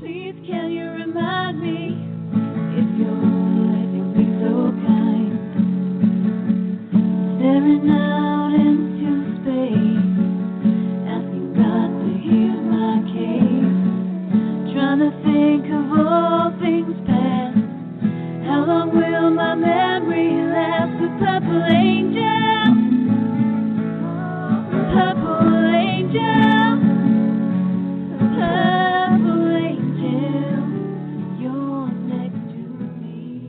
Please can you remind me, if you're you'll be so kind, staring out into space, asking God to hear my case, trying to think of all things past. How long will my memory last? The purple angel, purple angel, purple angel, you're next to me.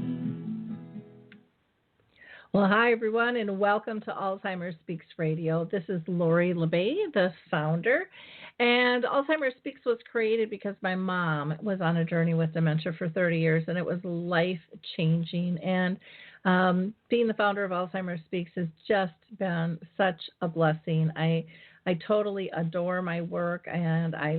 Well, hi, everyone, and welcome to Alzheimer Speaks Radio. This is Lori LeBay, the founder. And Alzheimer Speaks was created because my mom was on a journey with dementia for 30 years, and it was life-changing. And being the founder of Alzheimer Speaks has just been such a blessing. I totally adore my work, and I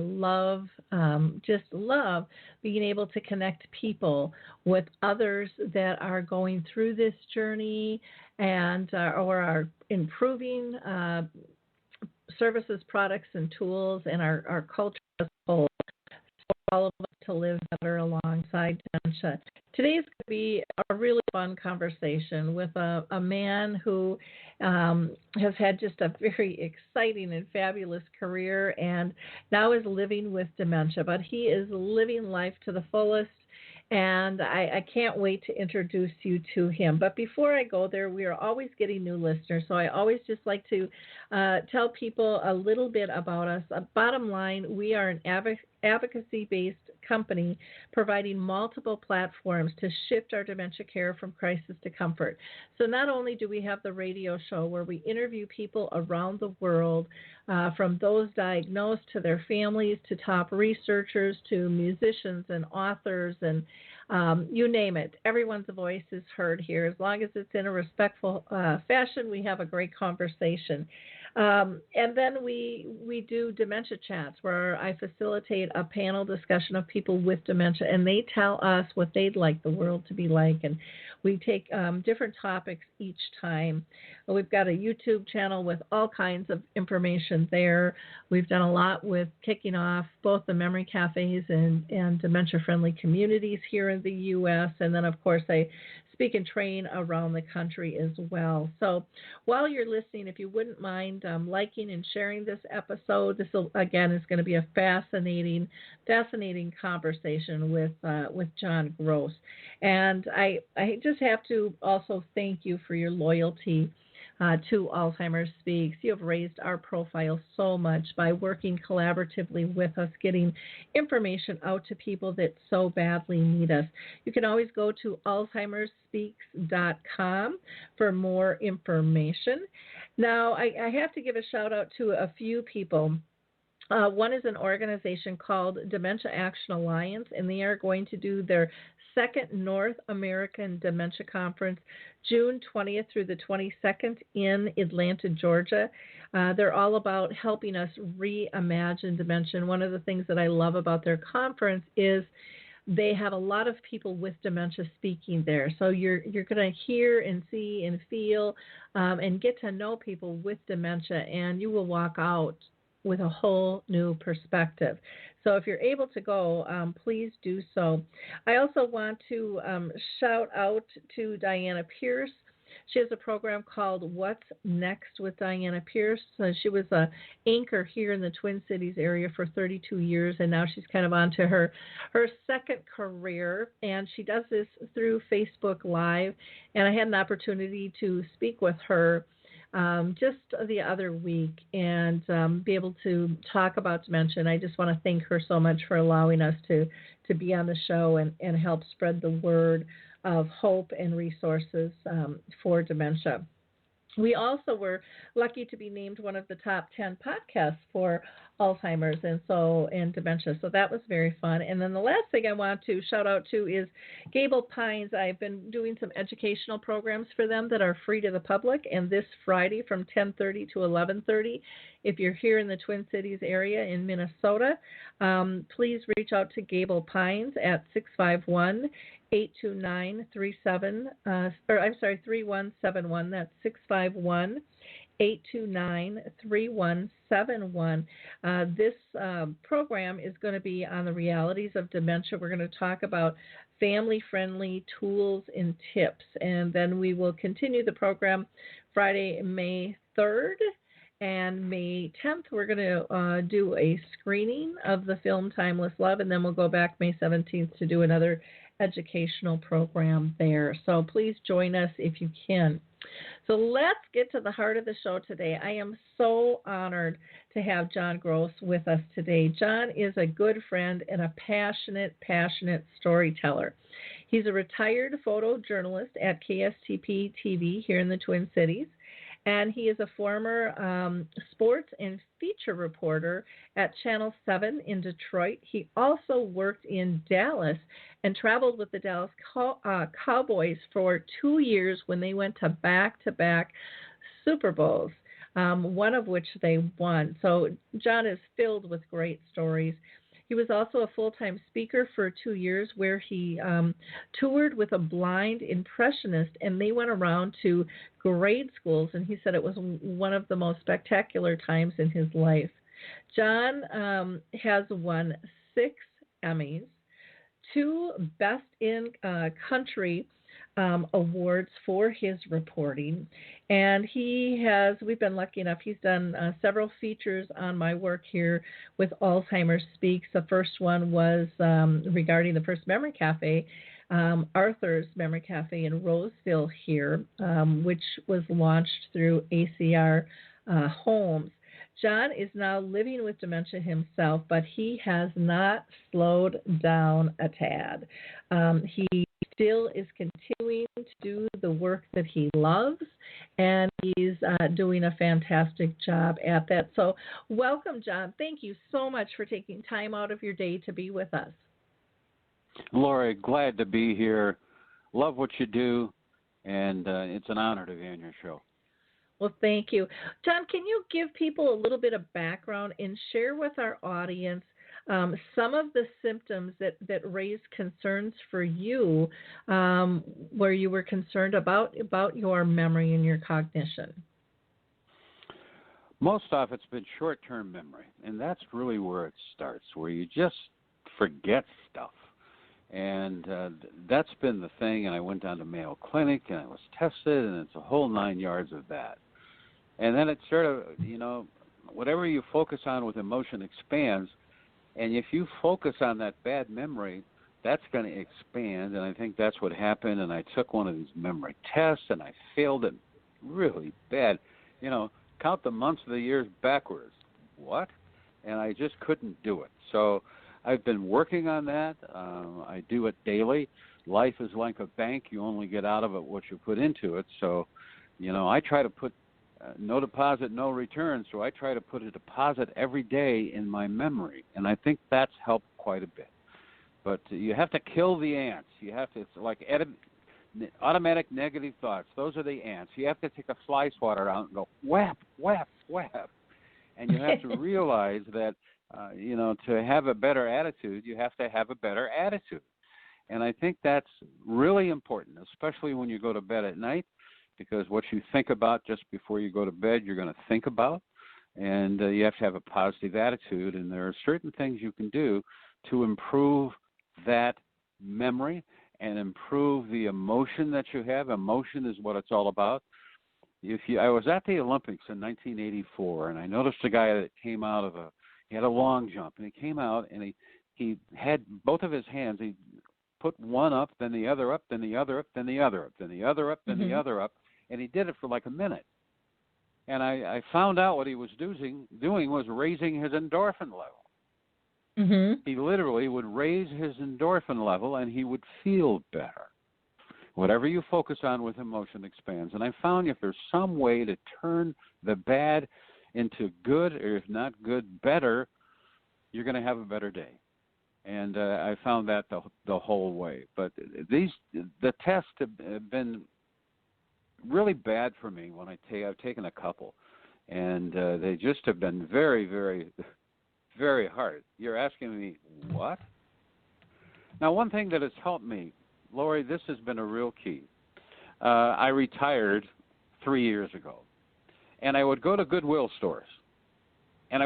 just love being able to connect people with others that are going through this journey and or are improving services, products, and tools, and our culture as a whole, for all of us to live better alongside dementia. Today's going to be a really fun conversation with a man who has had just a very exciting and fabulous career and now is living with dementia, but he is living life to the fullest. And I can't wait to introduce you to him. But before I go there, we are always getting new listeners. So I always just like to tell people a little bit about us. Bottom line, we are an advocacy-based company providing multiple platforms to shift our dementia care from crisis to comfort. So not only do we have the radio show where we interview people around the world, from those diagnosed to their families to top researchers to musicians and authors and you name it. Everyone's voice is heard here. As long as it's in a respectful fashion, we have a great conversation. And then we do dementia chats where I facilitate a panel discussion of people with dementia, and they tell us what they'd like the world to be like. And we take different topics each time. We've got a YouTube channel with all kinds of information there. We've done a lot with kicking off both the memory cafes and dementia-friendly communities here in the U.S. And then, of course, I speak and train around the country as well. So while you're listening, if you wouldn't mind liking and sharing this episode, this again is going to be a fascinating conversation with John Gross. And I just have to also thank you for your loyalty to Alzheimer Speaks. You have raised our profile so much by working collaboratively with us, getting information out to people that so badly need us. You can always go to alzheimerspeaks.com for more information. Now, I have to give a shout out to a few people. One is an organization called Dementia Action Alliance, and they are going to do their second North American Dementia Conference, June 20th through the 22nd in Atlanta, Georgia. They're all about helping us reimagine dementia. And one of the things that I love about their conference is they have a lot of people with dementia speaking there. So you're going to hear and see and feel and get to know people with dementia, and you will walk out with a whole new perspective. So if you're able to go, please do so. I also want to shout out to Diana Pierce. She has a program called What's Next with Diana Pierce. She was an anchor here in the Twin Cities area for 32 years, and now she's kind of on to her second career, and she does this through Facebook Live, and I had an opportunity to speak with her just the other week and be able to talk about dementia. And I just want to thank her so much for allowing us to be on the show and help spread the word of hope and resources for dementia. We also were lucky to be named one of the top 10 podcasts for Alzheimer's and dementia. So that was very fun. And then the last thing I want to shout out to is Gable Pines. I've been doing some educational programs for them that are free to the public. And this Friday from 10:30 to 11:30, if you're here in the Twin Cities area in Minnesota, please reach out to Gable Pines at 651-829-3171. That's 651 829-3171. This program is going to be on the realities of dementia. We're going to talk about family-friendly tools and tips, and then we will continue the program Friday, May 3rd. And May 10th, we're going to do a screening of the film Timeless Love, and then we'll go back May 17th to do another educational program there. So please join us if you can. So let's get to the heart of the show today. I am so honored to have John Gross with us today. John is a good friend and a passionate storyteller. He's a retired photojournalist at KSTP TV here in the Twin Cities. And he is a former sports and feature reporter at Channel 7 in Detroit. He also worked in Dallas and traveled with the Dallas Cowboys for 2 years when they went to back-to-back Super Bowls, one of which they won. So John is filled with great stories. He was also a full-time speaker for 2 years where he toured with a blind impressionist, and they went around to grade schools, and he said it was one of the most spectacular times in his life. John has won 6 Emmys, 2 Best in Country awards for his reporting, and we've been lucky enough, he's done several features on my work here with Alzheimer Speaks. The first one was regarding the first memory cafe, Arthur's Memory Cafe in Roseville here, which was launched through ACR Homes. John is now living with dementia himself, but he has not slowed down a tad. He still is continuing to do the work that he loves, and he's doing a fantastic job at that. So welcome, John. Thank you so much for taking time out of your day to be with us. Lori, glad to be here. Love what you do, and it's an honor to be on your show. Well, thank you. John, can you give people a little bit of background and share with our audience some of the symptoms that raised concerns for you, where you were concerned about your memory and your cognition? Most often it's been short-term memory, and that's really where it starts, where you just forget stuff. And that's been the thing, and I went down to Mayo Clinic, and I was tested, and it's a whole 9 yards of that. And then it sort of, whatever you focus on with emotion expands, and if you focus on that bad memory, that's going to expand, and I think that's what happened, and I took one of these memory tests, and I failed it really bad. Count the months of the years backwards. What? And I just couldn't do it. So I've been working on that. I do it daily. Life is like a bank. You only get out of it what you put into it. So, I try to put no deposit, no return. So I try to put a deposit every day in my memory. And I think that's helped quite a bit. But you have to kill the ants. It's like automatic negative thoughts. Those are the ants. You have to take a fly swatter out and go, whap, whap, whap. And you have to realize that, to have a better attitude, you have to have a better attitude. And I think that's really important, especially when you go to bed at night, because what you think about just before you go to bed, you're going to think about. And you have to have a positive attitude. And there are certain things you can do to improve that memory and improve the emotion that you have. Emotion is what it's all about. I was at the Olympics in 1984, and I noticed a guy that came out of he had a long jump, and he came out, and he had both of his hands. He put one up, then the other up, then the other up, then the other up, then the other up, then the other up, and he did it for like a minute. And I found out what he was doing was raising his endorphin level. Mm-hmm. He literally would raise his endorphin level, and he would feel better. Whatever you focus on with emotion expands. And I found if there's some way to turn the bad into good, or if not good, better, you're going to have a better day. And I found that the whole way. But the tests have been really bad for me when I've taken a couple. And they just have been very, very, very hard. You're asking me, what? Now, one thing that has helped me, Lori, this has been a real key. I retired 3 years ago. And I would go to Goodwill stores. And I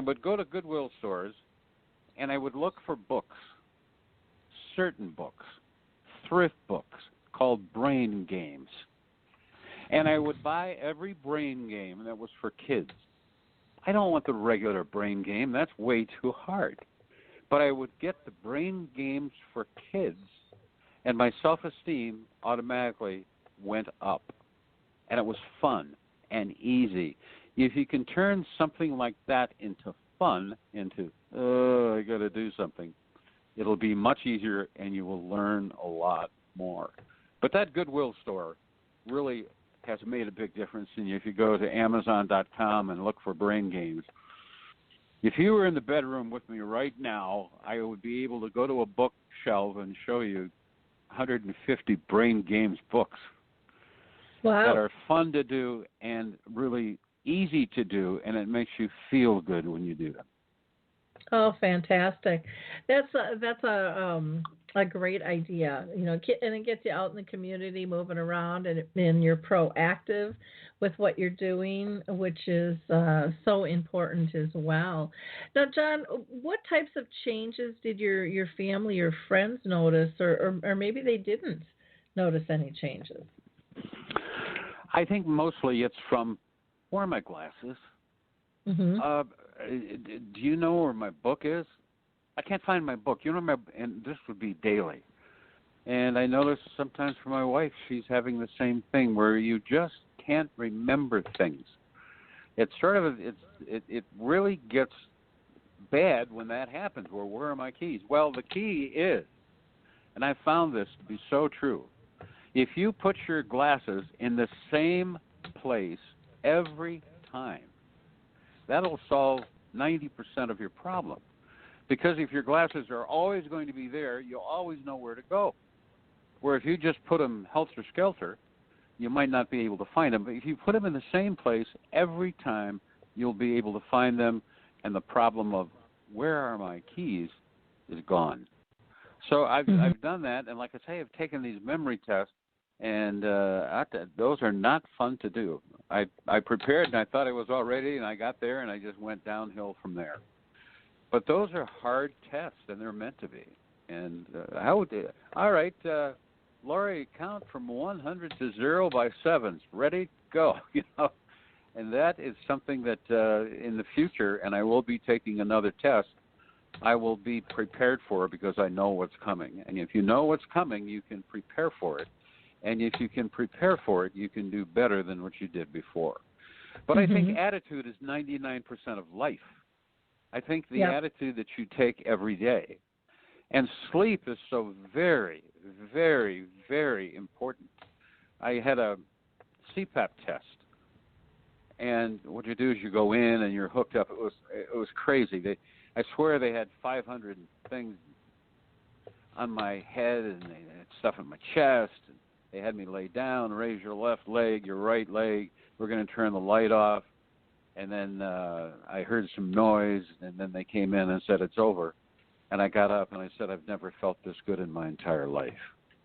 would look for books, certain books, thrift books called brain games. And I would buy every brain game that was for kids. I don't want the regular brain game. That's way too hard. But I would get the brain games for kids, and my self-esteem automatically went up. And it was fun and easy. If you can turn something like that into fun, into, I got to do something, it'll be much easier and you will learn a lot more. But that Goodwill store really has made a big difference. And if you go to Amazon.com and look for brain games, if you were in the bedroom with me right now, I would be able to go to a bookshelf and show you 150 brain games books. Wow. That are fun to do and really easy to do, and it makes you feel good when you do them. Oh, fantastic! That's a great idea. And it gets you out in the community, moving around, and you're proactive with what you're doing, which is so important as well. Now, John, what types of changes did your family or friends notice, or maybe they didn't notice any changes? I think mostly it's from wearing my glasses. Mm-hmm. Do you know where my book is? I can't find my book. And this would be daily. And I notice sometimes for my wife, she's having the same thing where you just can't remember things. It's sort of it really gets bad when that happens. Where are my keys? Well, the key is, and I found this to be so true. If you put your glasses in the same place every time, that'll solve 90% of your problem. Because if your glasses are always going to be there, you'll always know where to go. Where if you just put them helter-skelter, you might not be able to find them. But if you put them in the same place every time, you'll be able to find them, and the problem of where are my keys is gone. So I've done that, and like I say, I've taken these memory tests, and those are not fun to do. I prepared, and I thought I was all ready, and I got there, and I just went downhill from there. But those are hard tests, and they're meant to be. And all right, Laurie, count from 100 to 0 by sevens. Ready? Go. And that is something that in the future, and I will be taking another test, I will be prepared for because I know what's coming. And if you know what's coming, you can prepare for it. And if you can prepare for it, you can do better than what you did before. But I think attitude is 99% of life. I think the attitude that you take every day. And sleep is so very, very, very important. I had a CPAP test. And what you do is you go in and you're hooked up. It was crazy. I swear they had 500 things on my head and they had stuff in my chest. They had me lay down, raise your left leg, your right leg. We're going to turn the light off. And then I heard some noise, and then they came in and said, it's over. And I got up and I said, I've never felt this good in my entire life.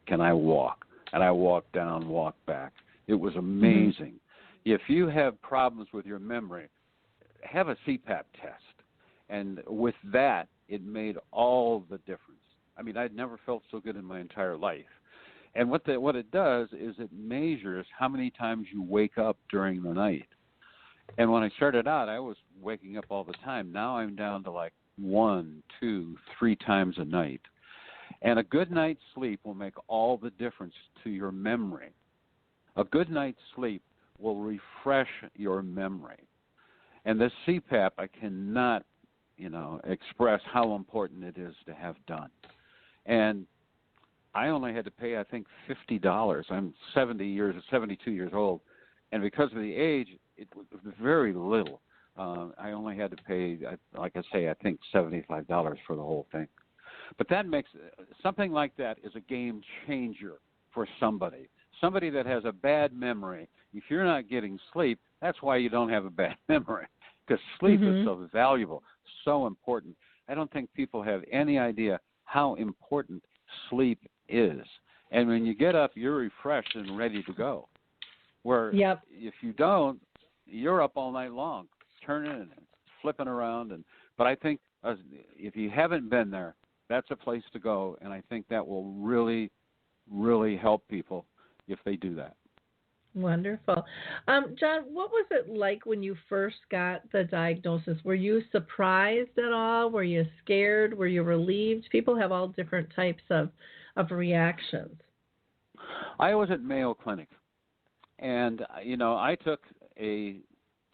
Can I walk? And I walked down, walked back. It was amazing. If you have problems with your memory, have a CPAP test. And with that, it made all the difference. I mean, I'd never felt so good in my entire life. And what it does is it measures how many times you wake up during the night. And when I started out, I was waking up all the time. Now I'm down to like 1, 2, 3 times a night. And a good night's sleep will make all the difference to your memory. A good night's sleep will refresh your memory. And this CPAP, I cannot, express how important it is to have done. And I only had to pay, I think, $50. I'm 72 years old. And because of the age, it was very little. I only had to pay, like I say, I think $75 for the whole thing. But that makes something like that is a game changer for somebody. Somebody that has a bad memory, if you're not getting sleep, that's why you don't have a bad memory, because sleep is so valuable, so important. I don't think people have any idea how important sleep is. And when you get up, you're refreshed and ready to go. Where if you don't, you're up all night long, turning and flipping around. But I think if you haven't been there, that's a place to go, and I think that will really, really help people if they do that. Wonderful. John, what was it like when you first got the diagnosis? Were you surprised at all? Were you scared? Were you relieved? People have all different types of reactions. I was at Mayo Clinic, and, I took a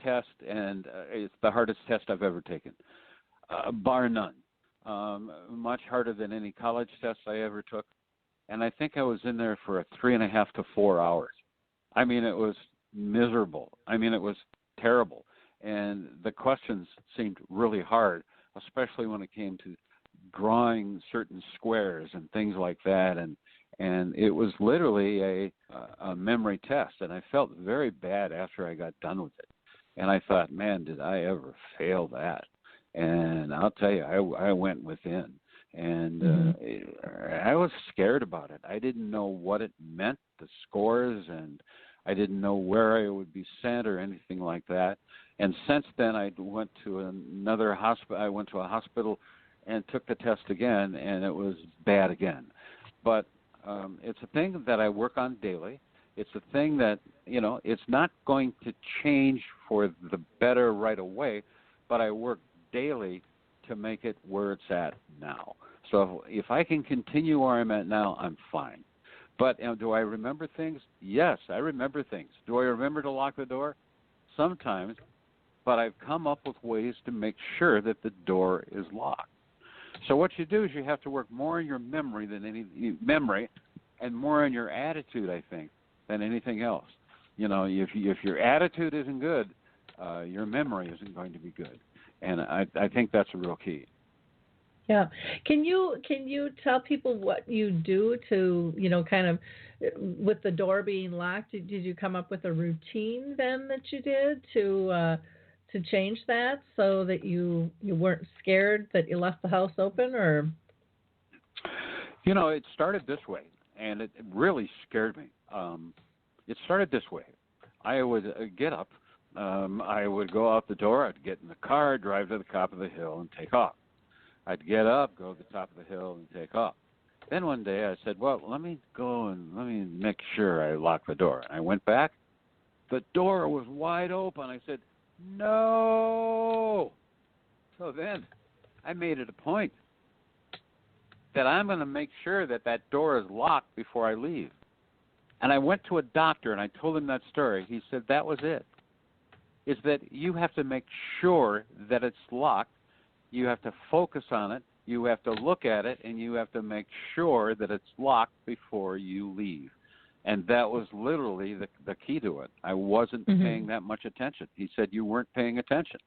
test, and it's the hardest test I've ever taken, bar none. Much harder than any college test I ever took. And I think I was in there for 3.5 to 4 hours. I mean, it was miserable. I mean, it was terrible. And the questions seemed really hard, especially when it came to drawing certain squares and things like that. And it was literally a memory test. And I felt very bad after I got done with it. And I thought, man, did I ever fail that? And I'll tell you, I went within. And I was scared about it. I didn't know what it meant, the scores, and I didn't know where I would be sent or anything like that. And since then, I went to another hospital. I went to a hospital and took the test again, and it was bad again. But it's a thing that I work on daily. It's a thing that, it's not going to change for the better right away, but I work daily to make it where it's at now. So if I can continue where I'm at now, I'm fine. But do I remember things? Yes, I remember things. Do I remember to lock the door? Sometimes, but I've come up with ways to make sure that the door is locked. So what you do is you have to work more on your memory and more on your attitude, I think, than anything else. If your attitude isn't good, your memory isn't going to be good. And I think that's a real key. Yeah. Can you tell people what you do to, kind of with the door being locked? Did you come up with a routine then that you did to change that so that you weren't scared that you left the house open, or? It started this way, and it really scared me. It started this way. I would get up. I would go out the door. I'd get in the car, drive to the top of the hill, and take off. I'd get up, go to the top of the hill, and take off. Then one day I said, well, let me go and let me make sure I lock the door. And I went back. The door was wide open. I said, no. So then I made it a point that I'm going to make sure that door is locked before I leave. And I went to a doctor, and I told him that story. He said that was it. Is that you have to make sure that it's locked. You have to focus on it. You have to look at it, and you have to make sure that it's locked before you leave. And that was literally the key to it. I wasn't paying that much attention. He said you weren't paying attention.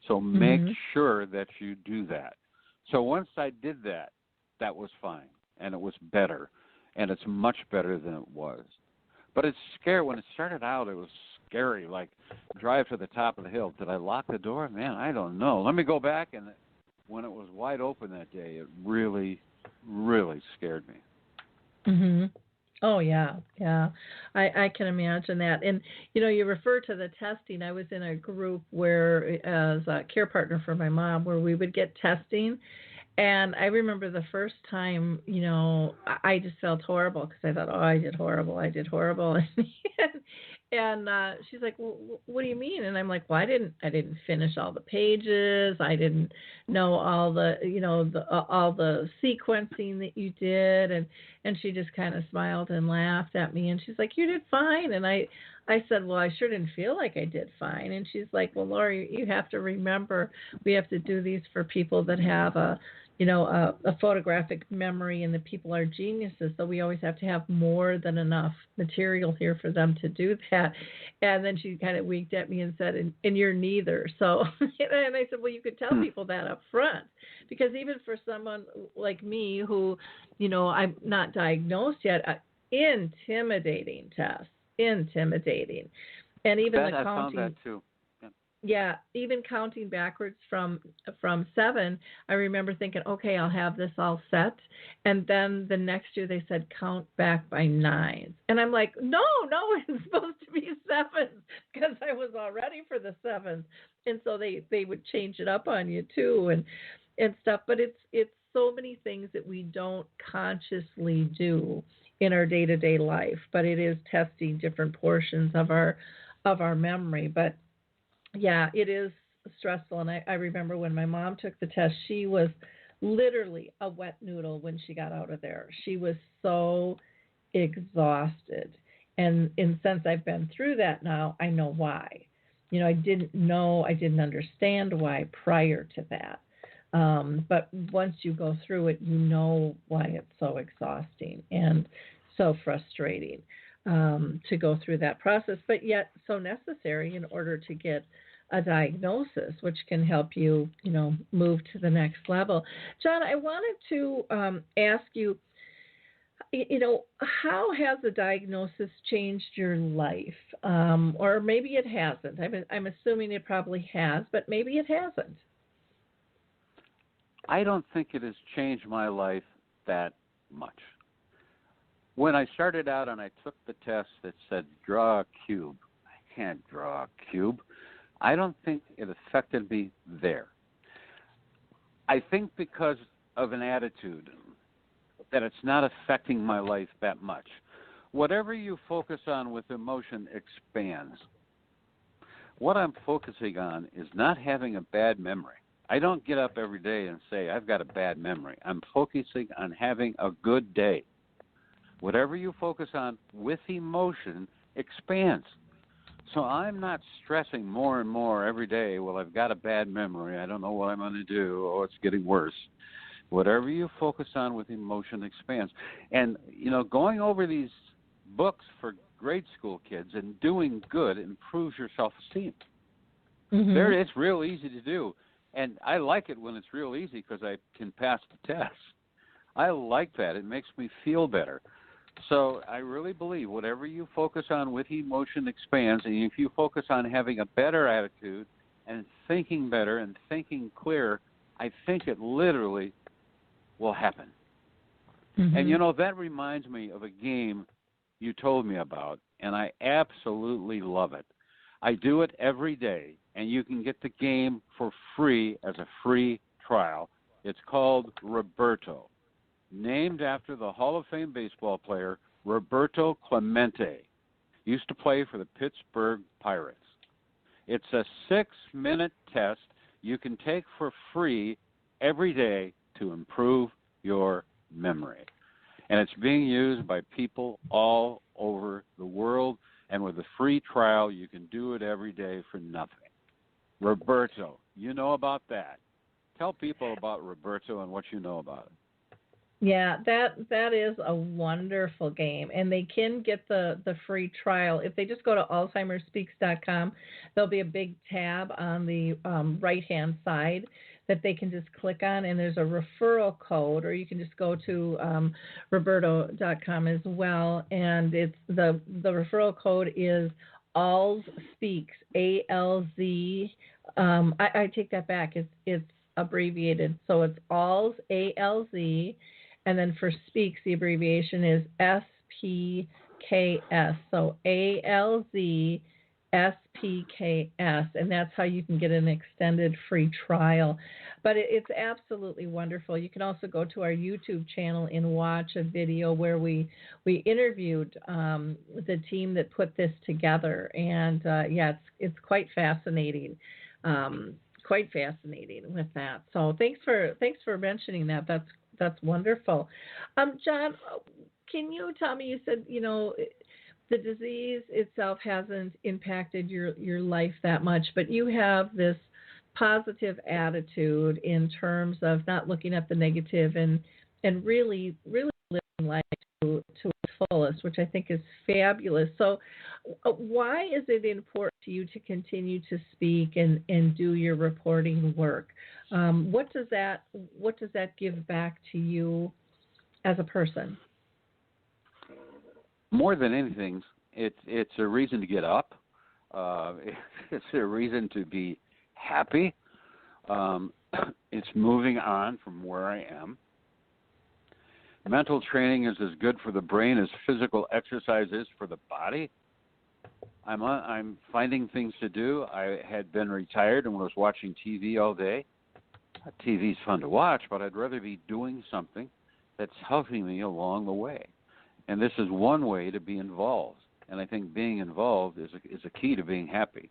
So make sure that you do that. So once I did that, that was fine, and it was better, and it's much better than it was. But it's scary. When it started out, it was scary, like drive to the top of the hill. Did I lock the door? Man, I don't know. Let me go back. And when it was wide open that day, it really, really scared me. Mm-hmm. Oh, yeah. I can imagine that. And, you refer to the testing. I was in a group where, as a care partner for my mom, where we would get testing. And I remember the first time, I just felt horrible because I thought, oh, I did horrible. And she's like, well, what do you mean? And I'm like, well, I didn't finish all the pages. I didn't know all the, all the sequencing that you did. And she just kind of smiled and laughed at me. And she's like, you did fine. And I said, well, I sure didn't feel like I did fine. And she's like, well, Lori, you have to remember, we have to do these for people that have a photographic memory, and the people are geniuses. So we always have to have more than enough material here for them to do that. And then she kind of winked at me and said, and you're neither. So, and I said, well, you could tell people that up front, because even for someone like me who, I'm not diagnosed yet, intimidating tests, intimidating. And even I the counting. found that too. Yeah. Yeah, even counting backwards from 7, I remember thinking, okay, I'll have this all set, and then the next year they said count back by 9s, and I'm like, no, no, it's supposed to be 7s because I was all ready for the 7s, and so they would change it up on you too, and stuff. But it's so many things that we don't consciously do in our day to day life, but it is testing different portions of our memory, but yeah, it is stressful. And I remember when my mom took the test, she was literally a wet noodle when she got out of there. She was so exhausted. And since I've been through that now, I know why. I didn't know, I didn't understand why prior to that. But once you go through it, you know why it's so exhausting and so frustrating to go through that process, but yet so necessary in order to get a diagnosis, which can help you, move to the next level. John, I wanted to ask you, how has the diagnosis changed your life? Or maybe it hasn't. I'm assuming it probably has, but maybe it hasn't. I don't think it has changed my life that much. When I started out and I took the test that said draw a cube, I can't draw a cube. I don't think it affected me there. I think because of an attitude that it's not affecting my life that much. Whatever you focus on with emotion expands. What I'm focusing on is not having a bad memory. I don't get up every day and say, I've got a bad memory. I'm focusing on having a good day. Whatever you focus on with emotion expands. So I'm not stressing more and more every day, well, I've got a bad memory. I don't know what I'm going to do. Oh, it's getting worse. Whatever you focus on with emotion expands. And, going over these books for grade school kids and doing good improves your self-esteem. Mm-hmm. It's real easy to do. And I like it when it's real easy because I can pass the test. I like that. It makes me feel better. So I really believe whatever you focus on with emotion expands, and if you focus on having a better attitude and thinking better and thinking clear, I think it literally will happen. Mm-hmm. And, that reminds me of a game you told me about, and I absolutely love it. I do it every day, and you can get the game for free as a free trial. It's called Roberto, named after the Hall of Fame baseball player Roberto Clemente. Used to play for the Pittsburgh Pirates. It's a 6-minute test you can take for free every day to improve your memory. And it's being used by people all over the world. And with a free trial, you can do it every day for nothing. Roberto, you know about that. Tell people about Roberto and what you know about it. Yeah, that is a wonderful game, and they can get the free trial. If they just go to alzheimerspeaks.com, there'll be a big tab on the right-hand side that they can just click on, and there's a referral code, or you can just go to roberto.com as well, and it's the referral code is ALZSpeaks, ALZ. I take that back. It's abbreviated, so it's ALZ, ALZ. And then for Speaks, the abbreviation is SPKS. So ALZ SPKS. And that's how you can get an extended free trial. But it's absolutely wonderful. You can also go to our YouTube channel and watch a video where we interviewed the team that put this together. And it's quite fascinating. Quite fascinating with that. So thanks for mentioning that. That's wonderful. John, can you tell me, you said, the disease itself hasn't impacted your life that much, but you have this positive attitude in terms of not looking at the negative and really, really living life to its fullest, which I think is fabulous. So why is it important to you to continue to speak and do your reporting work? What does that give back to you as a person? More than anything, it's a reason to get up. It's a reason to be happy. It's moving on from where I am. Mental training is as good for the brain as physical exercise is for the body. I'm finding things to do. I had been retired and was watching TV all day. TV's fun to watch, but I'd rather be doing something that's helping me along the way. And this is one way to be involved. And I think being involved is a key to being happy.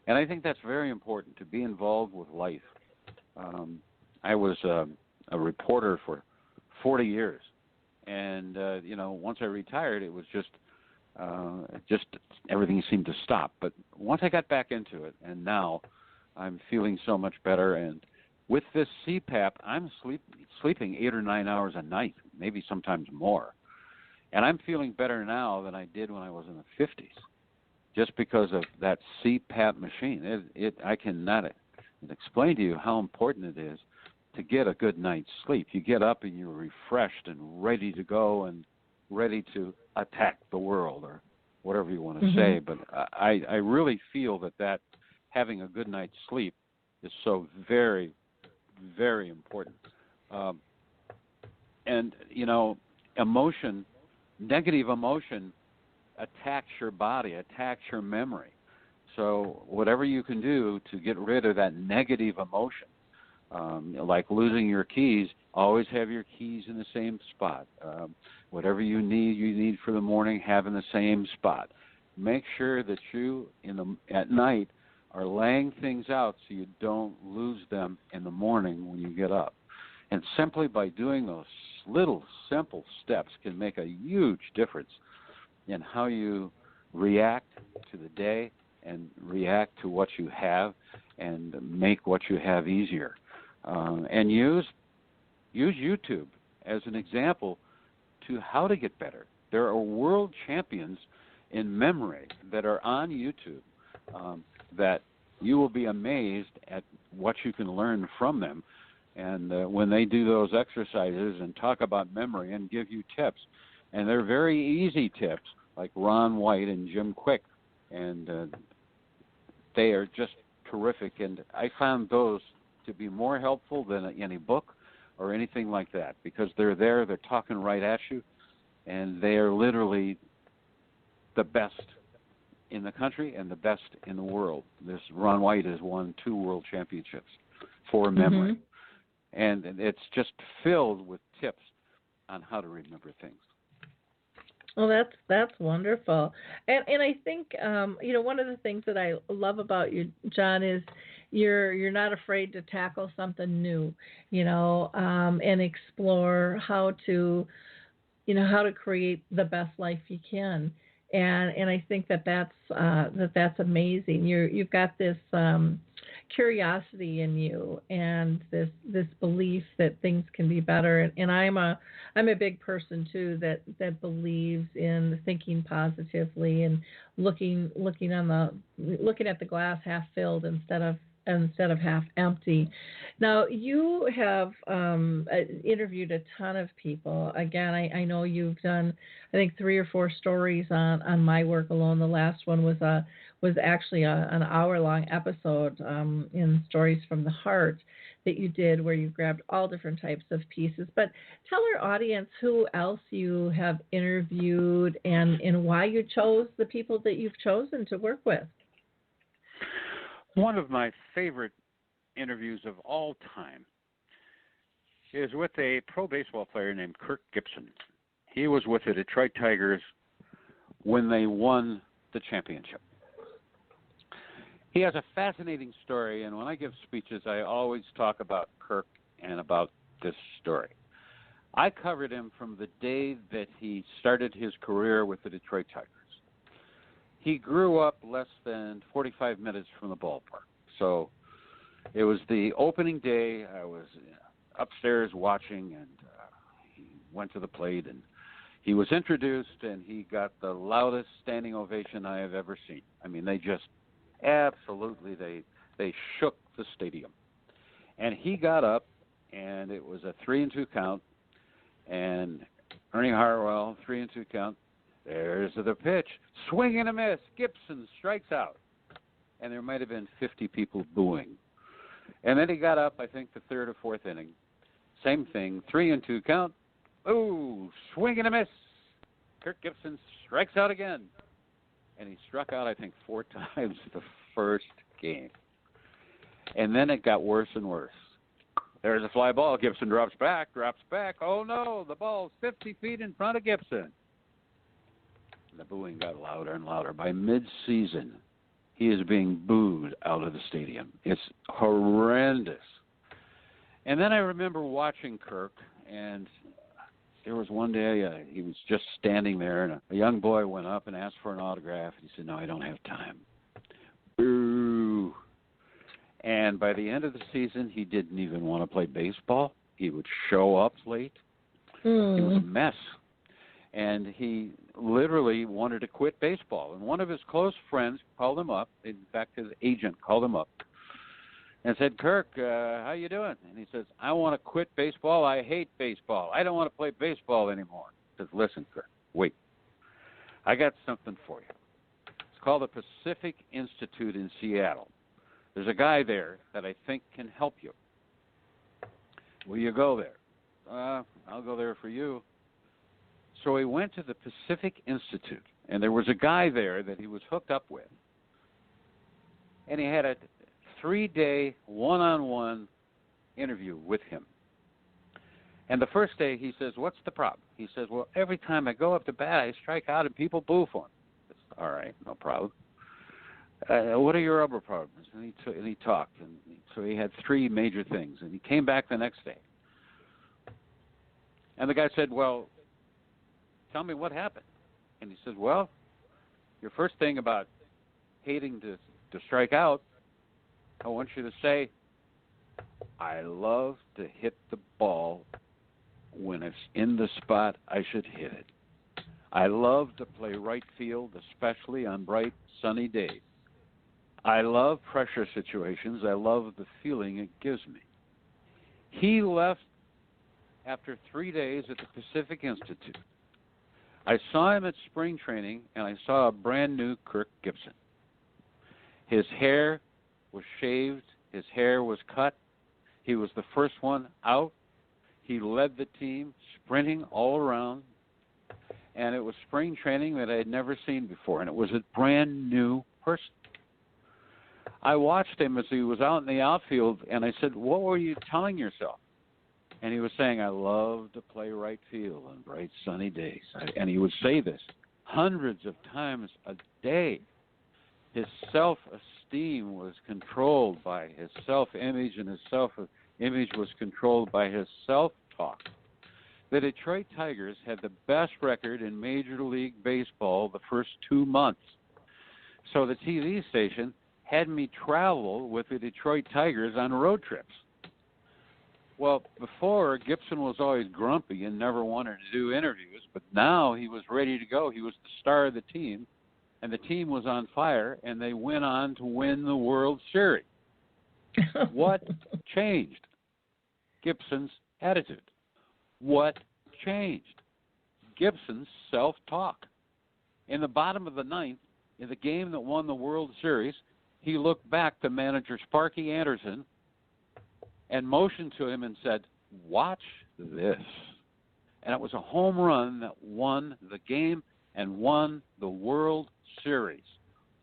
And I think that's very important, to be involved with life. I was a reporter for 40 years. And, once I retired, it was just everything seemed to stop. But once I got back into it, and now I'm feeling so much better. And with this CPAP, I'm sleeping 8 or 9 hours a night, maybe sometimes more. And I'm feeling better now than I did when I was in the 50s, just because of that CPAP machine. I cannot explain to you how important it is to get a good night's sleep. You get up and you're refreshed and ready to go and ready to attack the world, or whatever you want to say. But I really feel that having a good night's sleep is so very, very important. And, negative emotion attacks your body, attacks your memory. So whatever you can do to get rid of that negative emotion, like losing your keys, always have your keys in the same spot. Whatever you need for the morning, have in the same spot. Make sure that you at night are laying things out so you don't lose them in the morning when you get up. And simply by doing those little simple steps can make a huge difference in how you react to the day and react to what you have and make what you have easier. And use YouTube as an example to how to get better. There are world champions in memory that are on YouTube that you will be amazed at what you can learn from them. And when they do those exercises and talk about memory and give you tips, and they're very easy tips, like Ron White and Jim Quick, and they are just terrific. And I found those to be more helpful than any book or anything like that, because they're talking right at you, and they are literally the best in the country and the best in the world. This Ron White has won 2 world championships for memory. And it's just filled with tips on how to remember things. Well, that's wonderful, and I think one of the things that I love about you, John, is you're not afraid to tackle something new, and explore how to create the best life you can, and I think that's amazing. You've got this curiosity in you and this belief that things can be better, and I'm a big person too that believes in thinking positively and looking at the glass half filled instead of half empty. Now, you have interviewed a ton of people. Again, I know you've done, I think, 3 or 4 stories on my work alone. The last one was actually an hour-long episode in Stories from the Heart that you did, where you grabbed all different types of pieces. But tell our audience who else you have interviewed and why you chose the people that you've chosen to work with. One of my favorite interviews of all time is with a pro baseball player named Kirk Gibson. He was with the Detroit Tigers when they won the championship. He has a fascinating story, and when I give speeches, I always talk about Kirk and about this story. I covered him from the day that he started his career with the Detroit Tigers. He grew up less than 45 minutes from the ballpark. So it was the opening day. I was upstairs watching, and he went to the plate, and he was introduced, and he got the loudest standing ovation I have ever seen. I mean, they just absolutely, they shook the stadium. And he got up, and it was a 3-2 count, and Ernie Harwell, 3-2 count. There's the pitch. Swing and a miss. Gibson strikes out. and there might have been 50 people booing. And then he got up, I think, the third or fourth inning. Same thing, 3-2 count. Ooh, swing and a miss. Kirk Gibson strikes out again. And he struck out, I think, 4 times the first game. And then it got worse and worse. There's a fly ball. Gibson drops back. Oh, no, the ball's 50 feet in front of Gibson. And the booing got louder and louder. By mid-season, he is being booed out of the stadium. It's horrendous. And then I remember watching Kirk, and there was one day he was just standing there, and a young boy went up and asked for an autograph. He said, "No, I don't have time." Boo. And by the end of the season, he didn't even want to play baseball. He would show up late. It was a mess. And he literally wanted to quit baseball. And one of his close friends called him up. In fact, his agent called him up and said, "Kirk, how you doing?" And he says, "I want to quit baseball. I hate baseball. I don't want to play baseball anymore." He says, "Listen, Kirk, wait. I got something for you. It's called the Pacific Institute in Seattle. There's a guy there that I think can help you. Will you go there?" "I'll go there for you." So he went to the Pacific Institute, and there was a guy there that he was hooked up with. And he had a 3-day one-on-one interview with him. And the first day he says, "What's the problem?" He says, "Well, every time I go up to bat, I strike out and people boo for me." I said, "All right, no problem. What are your other problems?" And he talked. And so he had 3 major things. And he came back the next day. And the guy said, "Well, tell me what happened." And he said, "Well, your first thing about hating to strike out, I want you to say, I love to hit the ball when it's in the spot I should hit it. I love to play right field, especially on bright, sunny days. I love pressure situations. I love the feeling it gives me." He left after 3 days at the Pacific Institute. I saw him at spring training, and I saw a brand new Kirk Gibson. His hair was shaved. His hair was cut. He was the first one out. He led the team, sprinting all around. And it was spring training that I had never seen before, and it was a brand new person. I watched him as he was out in the outfield, and I said, "What were you telling yourself?" And he was saying, "I love to play right field on bright, sunny days." And he would say this hundreds of times a day. His self-esteem was controlled by his self-image, and his self-image was controlled by his self-talk. The Detroit Tigers had the best record in Major League Baseball the first 2 months. So the TV station had me travel with the Detroit Tigers on road trips. Well, before, Gibson was always grumpy and never wanted to do interviews, but now he was ready to go. He was the star of the team, and the team was on fire, and they went on to win the World Series. What changed? Gibson's attitude. What changed? Gibson's self-talk. In the bottom of the 9th, in the game that won the World Series, he looked back to manager Sparky Anderson and motioned to him and said, "Watch this." And it was a home run that won the game and won the World Series.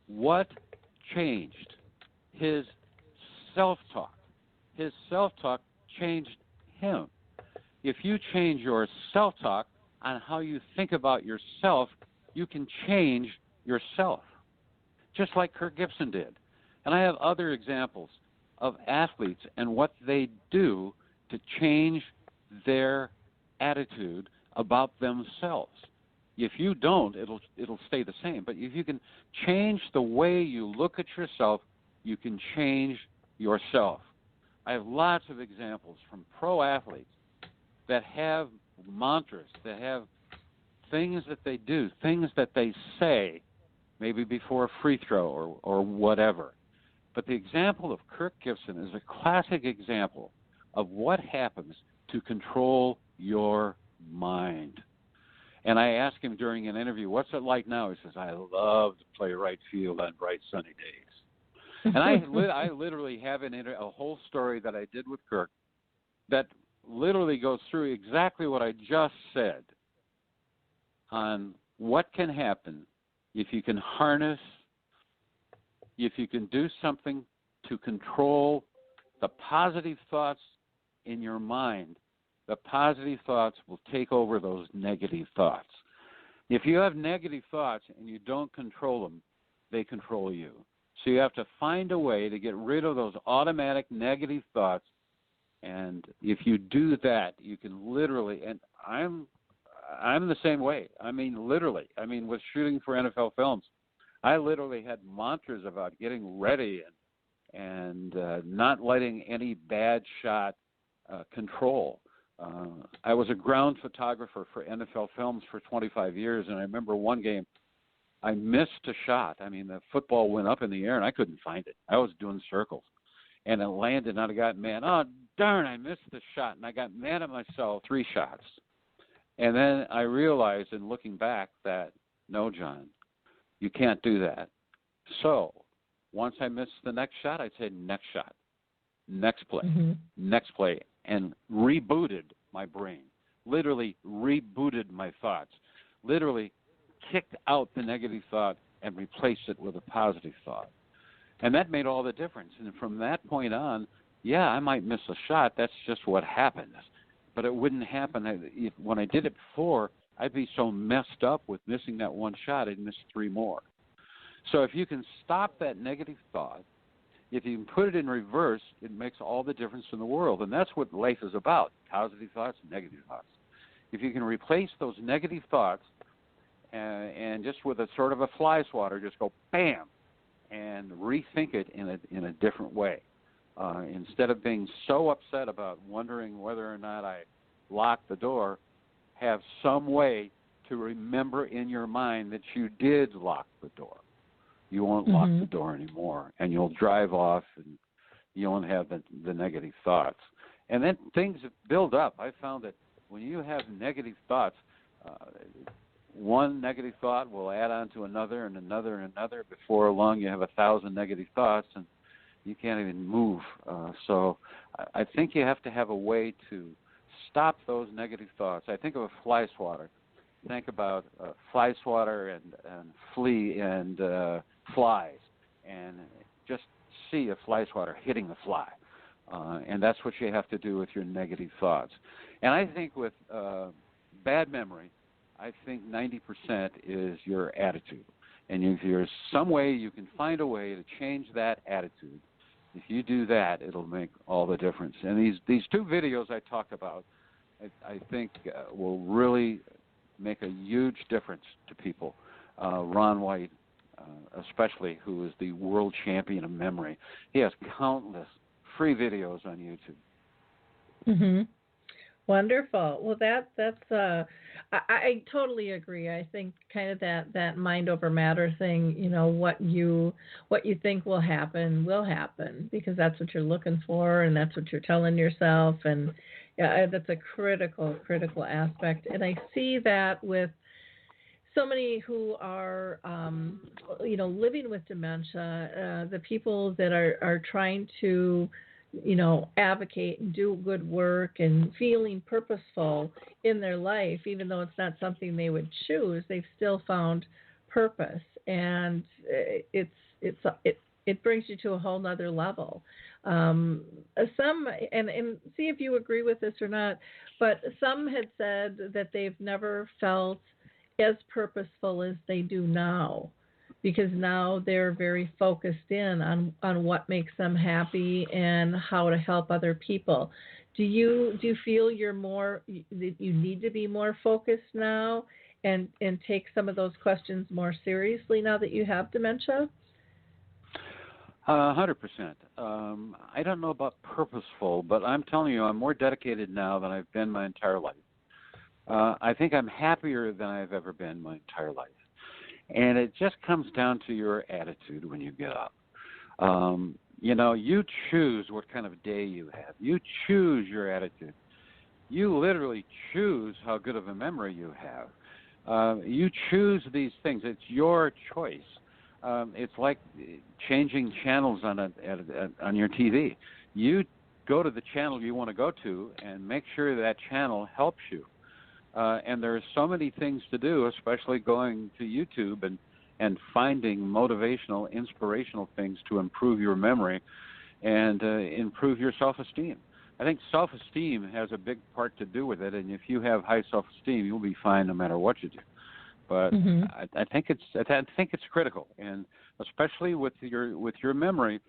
What changed? His self-talk. His self-talk changed him. If you change your self-talk on how you think about yourself, you can change yourself, just like Kirk Gibson did. And I have other examples of athletes and what they do to change their attitude about themselves. If you don't, it'll stay the same. But if you can change the way you look at yourself, you can change yourself. I have lots of examples from pro athletes that have mantras, that have things that they do, things that they say, maybe before a free throw or whatever. But the example of Kirk Gibson is a classic example of what happens to control your mind. And I asked him during an interview, "What's it like now?" He says, "I love to play right field on bright sunny days." And I literally have a whole story that I did with Kirk that literally goes through exactly what I just said on what can happen if you can harness, if you can do something to control the positive thoughts in your mind. The positive thoughts will take over those negative thoughts. If you have negative thoughts and you don't control them, they control you. So you have to find a way to get rid of those automatic negative thoughts. And if you do that, you can literally, and I'm the same way. I mean, literally. I mean, with shooting for NFL films, I literally had mantras about getting ready and not letting any bad shot control. I was a ground photographer for NFL films for 25 years, and I remember one game I missed a shot. I mean, the football went up in the air, and I couldn't find it. I was doing circles, and it landed, and I got mad. Oh, darn, I missed the shot, and I got mad at myself 3 shots. And then I realized in looking back that, no, John, you can't do that. So once I missed the next shot, I'd say next shot, next play, next play, and rebooted my brain, literally rebooted my thoughts, literally kicked out the negative thought and replaced it with a positive thought. And that made all the difference. And from that point on, yeah, I might miss a shot. That's just what happens. But it wouldn't happen. When I did it before, I'd be so messed up with missing that one shot, I'd miss 3 more. So if you can stop that negative thought, if you can put it in reverse, it makes all the difference in the world. And that's what life is about, positive thoughts and negative thoughts. If you can replace those negative thoughts and just with a sort of a fly swatter, just go bam and rethink it in a different way. Instead of being so upset about wondering whether or not I locked the door, have some way to remember in your mind that you did lock the door. You won't lock the door anymore, and you'll drive off, and you won't have the negative thoughts. And then things build up. I found that when you have negative thoughts, one negative thought will add on to another and another and another. Before long, you have 1,000 negative thoughts, and you can't even move. So I think you have to have a way to stop those negative thoughts. I think of a fly swatter. Think about fly swatter and flea and flies, and just see a fly swatter hitting a fly. And that's what you have to do with your negative thoughts. And I think with bad memory, I think 90% is your attitude. And if there's some way you can find a way to change that attitude, if you do that, it'll make all the difference. And these 2 videos I talked about, I think will really make a huge difference to people. Ron White, especially, who is the world champion of memory, he has countless free videos on YouTube. Wonderful. Well, that's I totally agree. I think kind of that mind over matter thing. You know, what you think will happen because that's what you're looking for, and that's what you're telling yourself, and yeah, that's a critical aspect. And I see that with so many who are, living with dementia, the people that are trying to, advocate and do good work and feeling purposeful in their life, even though it's not something they would choose, they've still found purpose, and it brings you to a whole nother level. Some, and see if you agree with this or not, but some had said that they've never felt as purposeful as they do now, because now they're very focused in on what makes them happy and how to help other people. Do you feel that you need to be more focused now and take some of those questions more seriously now that you have dementia? 100%. I don't know about purposeful, but I'm telling you, I'm more dedicated now than I've been my entire life. I think I'm happier than I've ever been my entire life. And it just comes down to your attitude when you get up. You choose what kind of day you have. You choose your attitude. You literally choose how good of a memory you have. You choose these things. It's your choice. It's like changing channels on your TV. You go to the channel you want to go to and make sure that channel helps you. And there are so many things to do, especially going to YouTube and finding motivational, inspirational things to improve your memory and improve your self-esteem. I think self-esteem has a big part to do with it, and if you have high self-esteem, you'll be fine no matter what you do. But I think it's critical, and especially with your memory,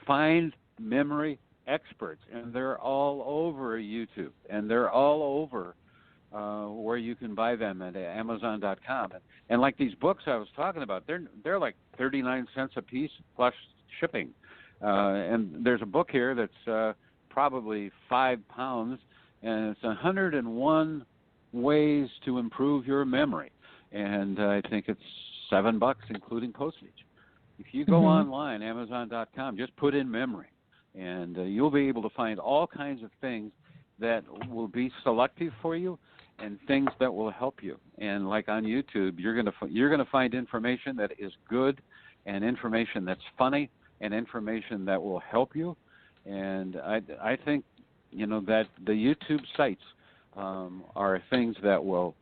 find memory experts, and they're all over YouTube, and they're all over where you can buy them at Amazon.com. And like these books I was talking about, they're like 39 cents a piece plus shipping. And there's a book here that's probably £5, and it's 101 ways to improve your memory. And I think it's $7 including postage. If you go online, Amazon.com, just put in memory, and you'll be able to find all kinds of things that will be selective for you and things that will help you. And like on YouTube, you're gonna find information that is good, and information that's funny, and information that will help you. And I think that the YouTube sites are things that will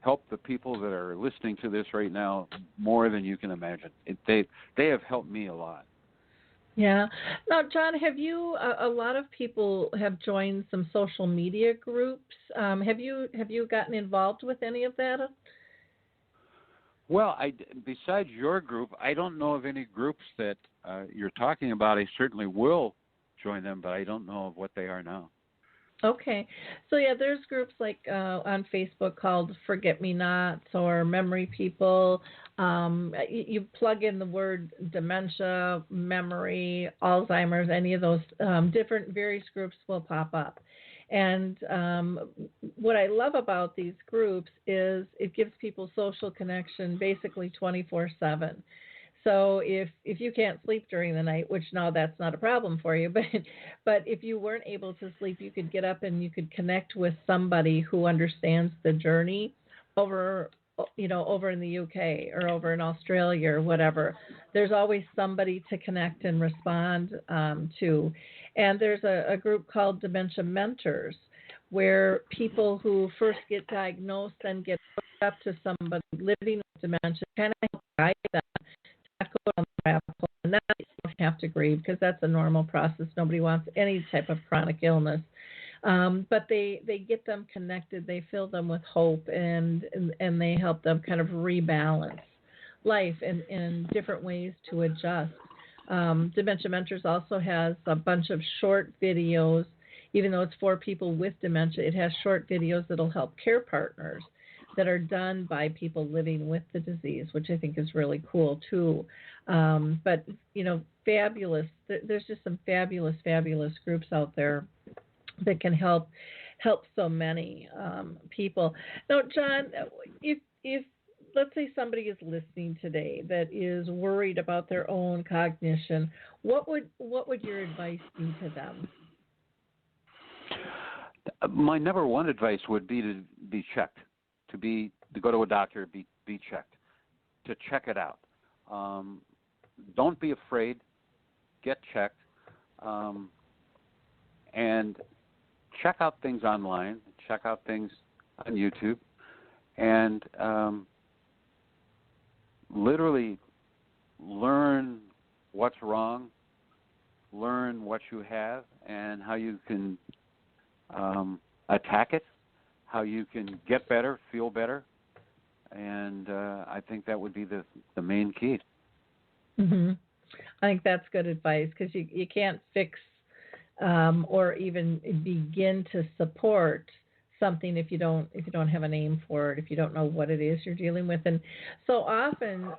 help the people that are listening to this right now more than you can imagine. They have helped me a lot. Yeah. Now, John, have you? A lot of people have joined some social media groups. Have you gotten involved with any of that? Well, besides your group, I don't know of any groups that you're talking about. I certainly will join them, but I don't know of what they are now. Okay. So, yeah, there's groups like on Facebook called Forget Me Nots or Memory People. You plug in the word dementia, memory, Alzheimer's, any of those different various groups will pop up. And what I love about these groups is it gives people social connection basically 24/7. So if you can't sleep during the night, which now that's not a problem for you, but if you weren't able to sleep, you could get up and you could connect with somebody who understands the journey over in the UK or over in Australia or whatever. There's always somebody to connect and respond to. And there's a group called Dementia Mentors, where people who first get diagnosed and get hooked up to somebody living with dementia kind of help guide them. Go down the rabbit hole, and that you don't have to grieve because that's a normal process. Nobody wants any type of chronic illness, but they get them connected. They fill them with hope, and they help them kind of rebalance life in different ways to adjust. Dementia Mentors also has a bunch of short videos. Even though it's for people with dementia, it has short videos that'll help care partners that are done by people living with the disease, which I think is really cool too. But fabulous. There's just some fabulous groups out there that can help so many people. Now, John, if let's say somebody is listening today that is worried about their own cognition, what would your advice be to them? My number one advice would be to be checked. To go to a doctor, be checked, to check it out. Don't be afraid. Get checked, and check out things online. Check out things on YouTube, and literally learn what's wrong, learn what you have, and how you can attack it. How you can get better, feel better, and I think that would be the main key. Mm-hmm. I think that's good advice because you can't fix or even begin to support something if you don't have a name for it, if you don't know what it is you're dealing with. And so often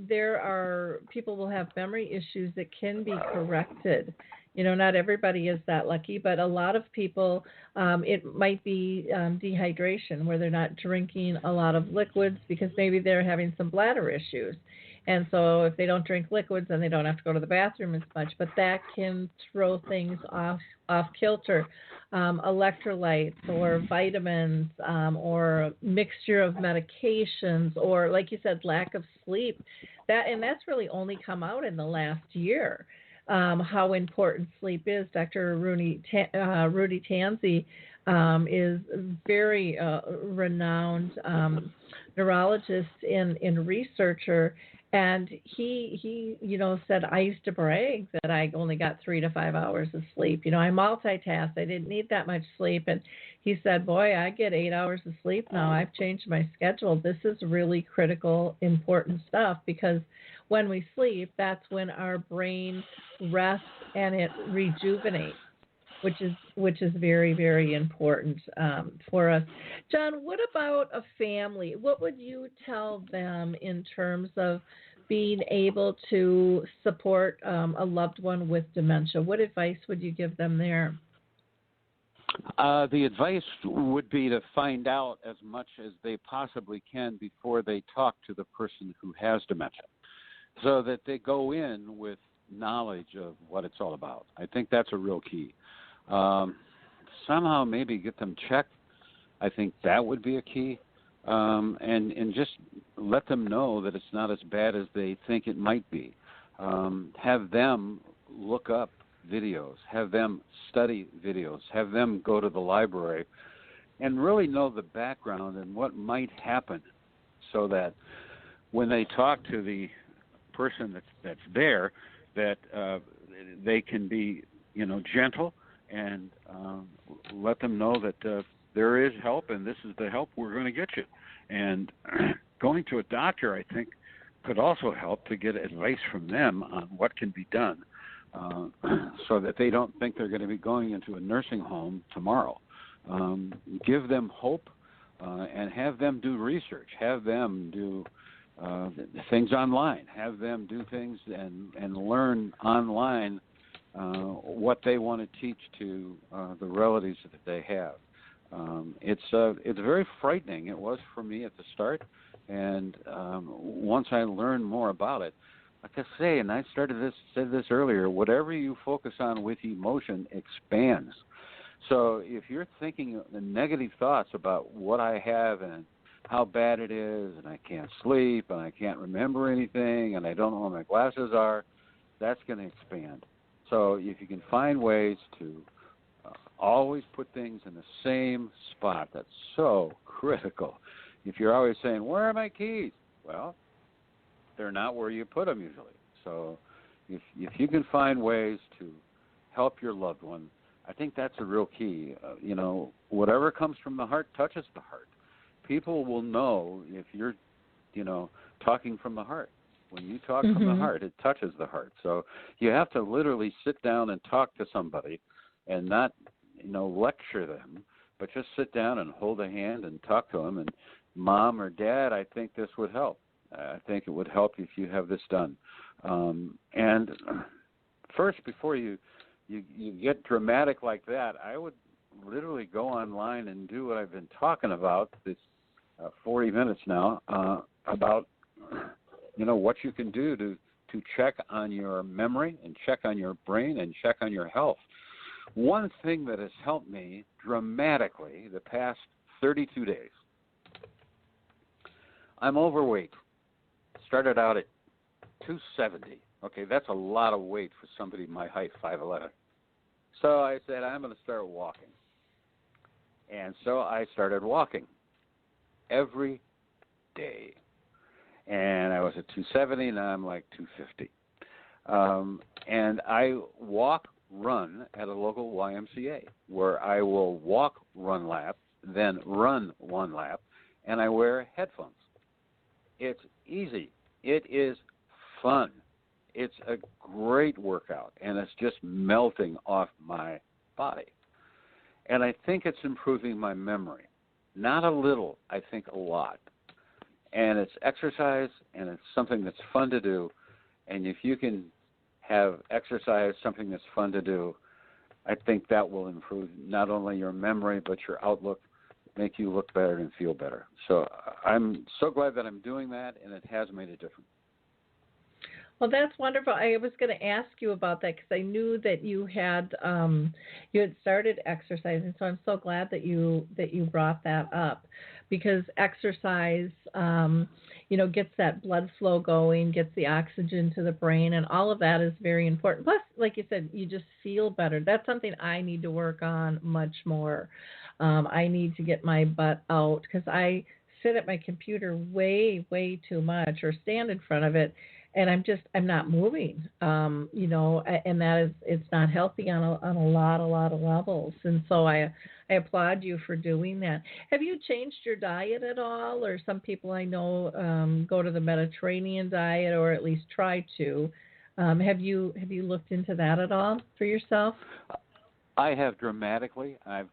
there are people will have memory issues that can be corrected. Not everybody is that lucky, but a lot of people, it might be dehydration where they're not drinking a lot of liquids because maybe they're having some bladder issues. And so if they don't drink liquids, then they don't have to go to the bathroom as much. But that can throw things off kilter. Electrolytes or vitamins or a mixture of medications or, like you said, lack of sleep. That's really only come out in the last year. How important sleep is. Dr. Rudy Tanzi is very renowned neurologist and researcher, and he said, I used to brag that I only got 3 to 5 hours of sleep. I multitask. I didn't need that much sleep, and he said, boy, I get 8 hours of sleep now. I've changed my schedule. This is really critical, important stuff, because when we sleep, that's when our brain rests and it rejuvenates, which is very, very important for us. John, what about a family? What would you tell them in terms of being able to support a loved one with dementia? What advice would you give them there? The advice would be to find out as much as they possibly can before they talk to the person who has dementia, so that they go in with knowledge of what it's all about. I think that's a real key. Somehow maybe get them checked. I think that would be a key. And just let them know that it's not as bad as they think it might be. Have them look up videos, have them study videos, have them go to the library and really know the background and what might happen, so that when they talk to the person that's there, that they can be, gentle and let them know that there is help, and this is the help we're going to get you. And going to a doctor, I think, could also help to get advice from them on what can be done, so that they don't think they're going to be going into a nursing home tomorrow. Give them hope, and have them do research. Have them do things online. Have them do things and learn online what they want to teach to the relatives that they have. It's very frightening. It was for me at the start, and once I learned more about it, like I say, and I said this earlier, whatever you focus on with emotion expands. So if you're thinking the negative thoughts about what I have and how bad it is, and I can't sleep, and I can't remember anything, and I don't know where my glasses are, that's going to expand. So if you can find ways to always put things in the same spot, that's so critical. If you're always saying, where are my keys? Well, they're not where you put them usually. So if you can find ways to help your loved one, I think that's a real key. Whatever comes from the heart touches the heart. People will know if you're, talking from the heart. When you talk from the heart, it touches the heart. So you have to literally sit down and talk to somebody and not, lecture them, but just sit down and hold a hand and talk to them. And Mom or Dad, I think this would help. I think it would help if you have this done. And first, before you get dramatic like that, I would literally go online and do what I've been talking about this 40 minutes now, about what you can do to check on your memory and check on your brain and check on your health. One thing that has helped me dramatically the past 32 days, I'm overweight. Started out at 270. Okay, that's a lot of weight for somebody my height, 5'11". So I said, I'm going to start walking. And so I started walking every day. And I was at 270, now I'm like 250. And I run at a local YMCA, where I will walk, run lap, then run one lap, and I wear headphones. It's easy. It is fun. It's a great workout, and it's just melting off my body. And I think it's improving my memory. Not a little, I think a lot. And it's exercise, and it's something that's fun to do. And if you can have exercise, something that's fun to do, I think that will improve not only your memory, but your outlook, make you look better and feel better. So I'm so glad that I'm doing that, and it has made a difference. Well, that's wonderful. I was going to ask you about that because I knew that you had started exercising. So I'm so glad that you brought that up, because exercise, gets that blood flow going, gets the oxygen to the brain, and all of that is very important. Plus, like you said, you just feel better. That's something I need to work on much more. I need to get my butt out because I sit at my computer way, way too much, or stand in front of it, and I'm not moving. And that is, it's not healthy on a lot of levels. And so I applaud you for doing that. Have you changed your diet at all? Or some people I know go to the Mediterranean diet, or at least try to. Have you looked into that at all for yourself? I have dramatically. I've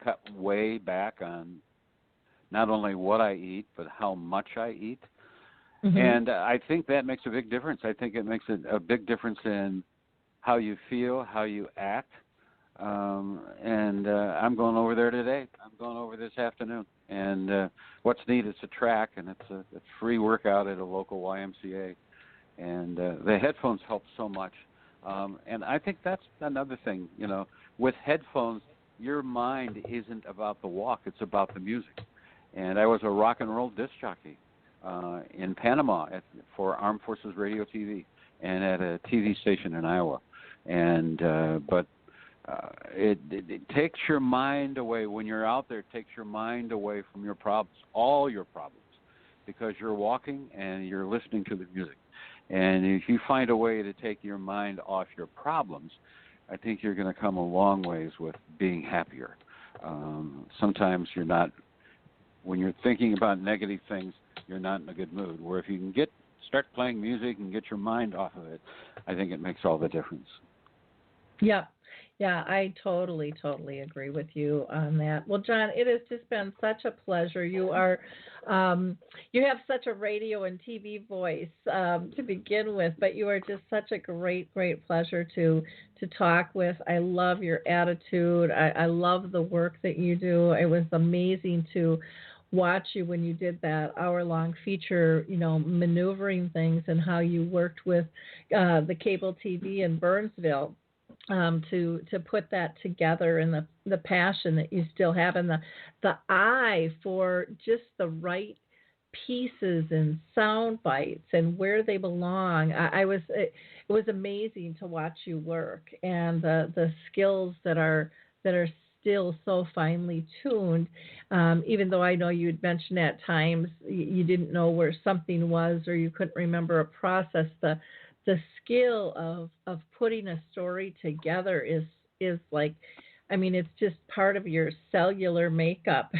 cut way back on not only what I eat, but how much I eat. Mm-hmm. And I think that makes a big difference. I think it makes a big difference in how you feel, how you act. And I'm going over there today. I'm going over this afternoon. And what's neat is a track, and it's a free workout at a local YMCA. And the headphones help so much. And I think that's another thing, with headphones, your mind isn't about the walk, it's about the music. And I was a rock and roll disc jockey in Panama for Armed Forces Radio TV and at a TV station in Iowa. And but it takes your mind away. When you're out there, it takes your mind away from your problems, all your problems, because you're walking and you're listening to the music. And if you find a way to take your mind off your problems, I think you're going to come a long ways with being happier. Sometimes you're not, when you're thinking about negative things, you're not in a good mood. Where if you can start playing music and get your mind off of it, I think it makes all the difference. Yeah. Yeah, I totally, totally agree with you on that. Well, John, it has just been such a pleasure. You have such a radio and TV voice to begin with, but you are just such a great, great pleasure to talk with. I love your attitude. I love the work that you do. It was amazing to watch you when you did that hour-long feature, maneuvering things and how you worked with the cable TV in Burnsville. To put that together, and the passion that you still have, and the eye for just the right pieces and sound bites and where they belong. It was amazing to watch you work, and the skills that are still so finely tuned. Even though I know you'd mentioned at times you didn't know where something was, or you couldn't remember a process. The skill of putting a story together is like, I mean, it's just part of your cellular makeup,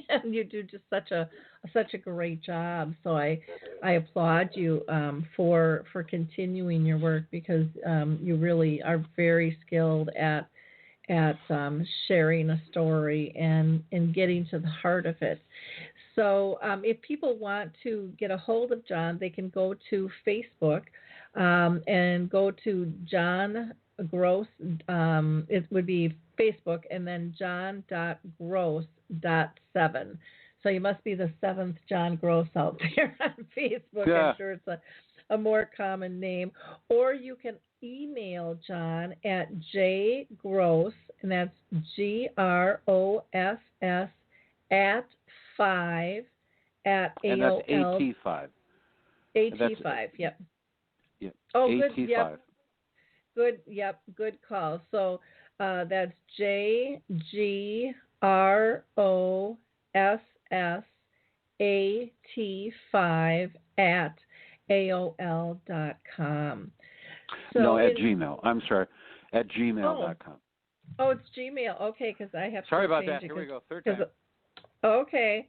and you do just such a great job. So I applaud you for continuing your work, because you really are very skilled at sharing a story and getting to the heart of it. So if people want to get a hold of John, they can go to Facebook. And go to John Gross. It would be Facebook, and then John.Gross.7. So you must be the seventh John Gross out there on Facebook. Yeah. I'm sure it's a more common name. Or you can email John at jgross, and that's GROSS at 5 at AOL. And that's AT5. AT5, yep. Yeah. Oh, AT5. good. Yep. Good. Yep. Good call. So that's JGROSSAT5 at AOL.com. So no, at Gmail. I'm sorry, at gmail.com. Oh, it's Gmail. Okay, because I have. Sorry to about change that. it. Here we go. Third time. Okay.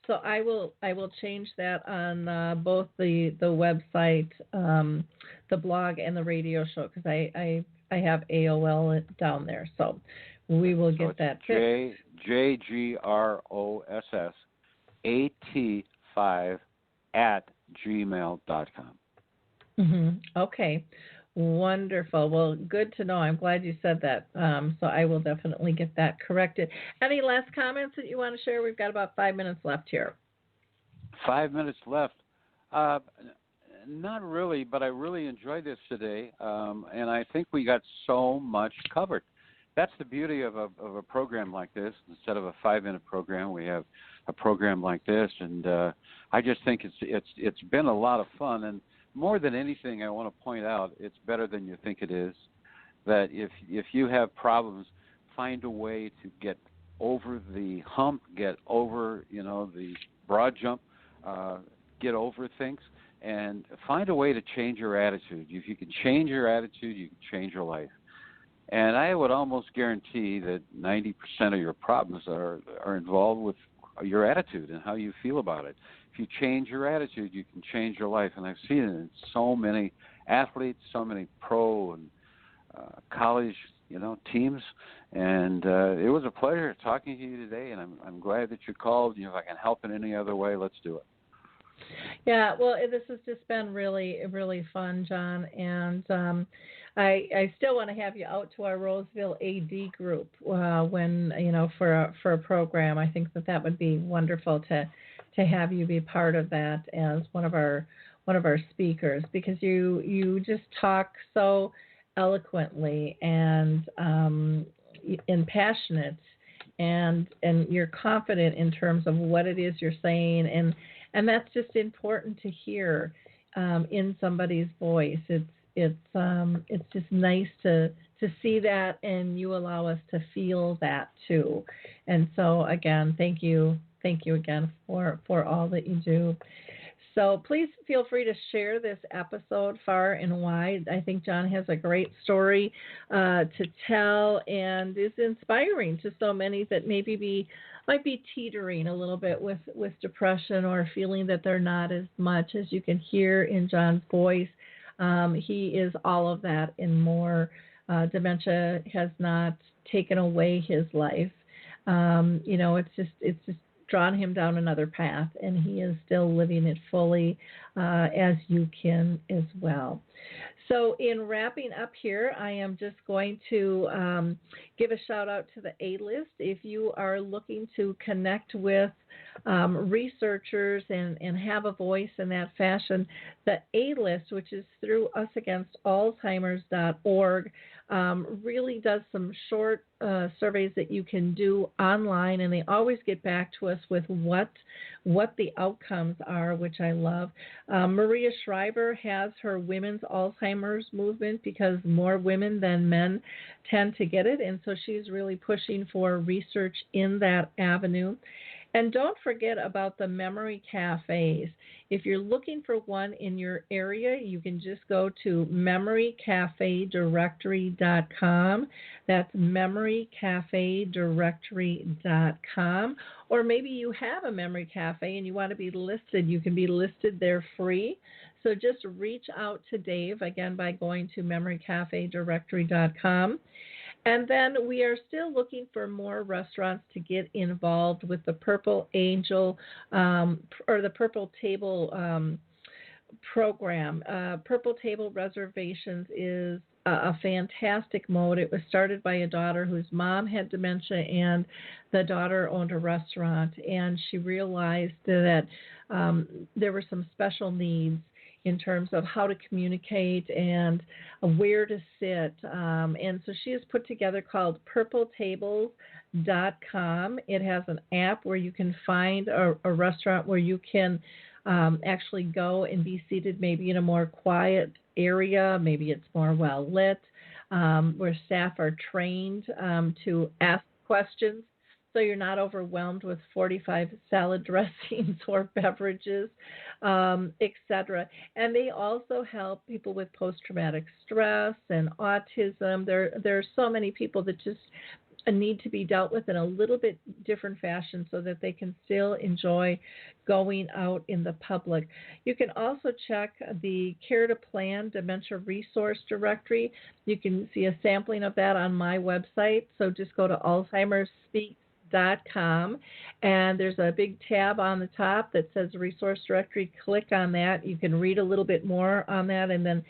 So I will change that on both the website, the blog, and the radio show, because I have AOL down there. So we will get that fixed. JGROSSAT5 at gmail.com. Mm-hmm. Okay. Wonderful. Well, good to know. I'm glad you said that. So I will definitely get that corrected. Any last comments that you want to share? We've got about 5 minutes left here. 5 minutes left. Not really, but I really enjoyed this today, and I think we got so much covered. That's the beauty of a program like this. Instead of a 5-minute program, we have a program like this, and I just think it's been a lot of fun. And more than anything, I want to point out it's better than you think it is. That if you have problems, find a way to get over the hump, get over the broad jump, get over things, and find a way to change your attitude. If you can change your attitude, you can change your life. And I would almost guarantee that 90% of your problems are involved with your attitude and how you feel about it. If you change your attitude, you can change your life. And I've seen it in so many athletes, so many pro and college, teams. And it was a pleasure talking to you today. And I'm glad that you called. If I can help in any other way, let's do it. Yeah, well, this has just been really, really fun, John, and I still want to have you out to our Roseville AD group when for a program. I think that would be wonderful to have you be part of that as one of our speakers, because you just talk so eloquently and passionate, and you're confident in terms of what it is you're saying, and that's just important to hear in somebody's voice. It's just nice to see that, and you allow us to feel that too. And so again, thank you again for all that you do. So please feel free to share this episode far and wide. I think John has a great story to tell, and is inspiring to so many that might be teetering a little bit with depression, or feeling that they're not as much. As you can hear in John's voice, he is all of that and more. Dementia has not taken away his life. It's just drawn him down another path, and he is still living it fully, as you can as well. So in wrapping up here, I am just going to give a shout out to the A-List. If you are looking to connect with researchers and have a voice in that fashion, the A-List, which is through usagainst-alzheimers.org, really does some short surveys that you can do online, and they always get back to us with what the outcomes are, which I love. Maria Shriver has her Women's Alzheimer's movement, because more women than men tend to get it, and so she's really pushing for research in that avenue. And don't forget about the memory cafes. If you're looking for one in your area, you can just go to memorycafedirectory.com. That's memorycafedirectory.com. Or maybe you have a memory cafe and you want to be listed. You can be listed there free. So just reach out to Dave, again, by going to memorycafedirectory.com. And then we are still looking for more restaurants to get involved with the Purple Angel or the Purple Table program. Purple Table Reservations is a fantastic mode. It was started by a daughter whose mom had dementia, and the daughter owned a restaurant, and she realized that there were some special needs in terms of how to communicate and where to sit. And so she has put together called purpletables.com. It has an app where you can find a restaurant where you can actually go and be seated maybe in a more quiet area. Maybe it's more well lit, where staff are trained to ask questions, so you're not overwhelmed with 45 salad dressings or beverages, etc. And they also help people with post-traumatic stress and autism. There are so many people that just need to be dealt with in a little bit different fashion so that they can still enjoy going out in the public. You can also check the Care to Plan Dementia Resource Directory. You can see a sampling of that on my website. So just go to alzheimersspeaks.com, and there's a big tab on the top that says Resource Directory. Click on that. You can read a little bit more on that, and then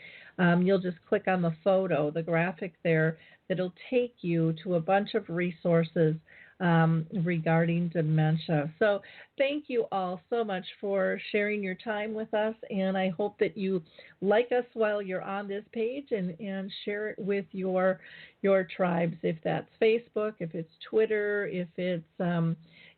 you'll just click on the photo, the graphic there, that'll take you to a bunch of resources regarding dementia. So thank you all so much for sharing your time with us, and I hope that you like us while you're on this page and share it with your tribes, if that's Facebook, if it's Twitter, if it's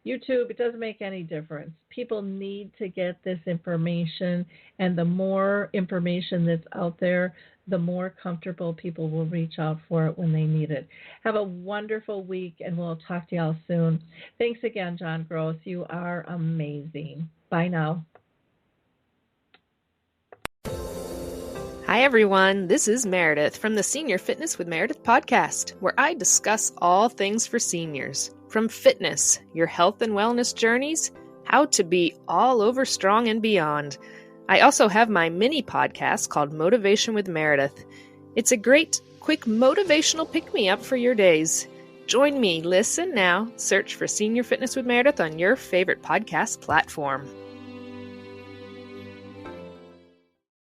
YouTube. It doesn't make any difference. People need to get this information, and the more information that's out there, the more comfortable people will reach out for it when they need it. Have a wonderful week, and we'll talk to y'all soon. Thanks again, John Gross. You are amazing. Bye now. Hi, everyone. This is Meredith from the Senior Fitness with Meredith podcast, where I discuss all things for seniors, from fitness, your health and wellness journeys, how to be all over strong and beyond. I also have my mini podcast called Motivation with Meredith. It's a great, quick motivational pick-me-up for your days. Join me, listen now, search for Senior Fitness with Meredith on your favorite podcast platform.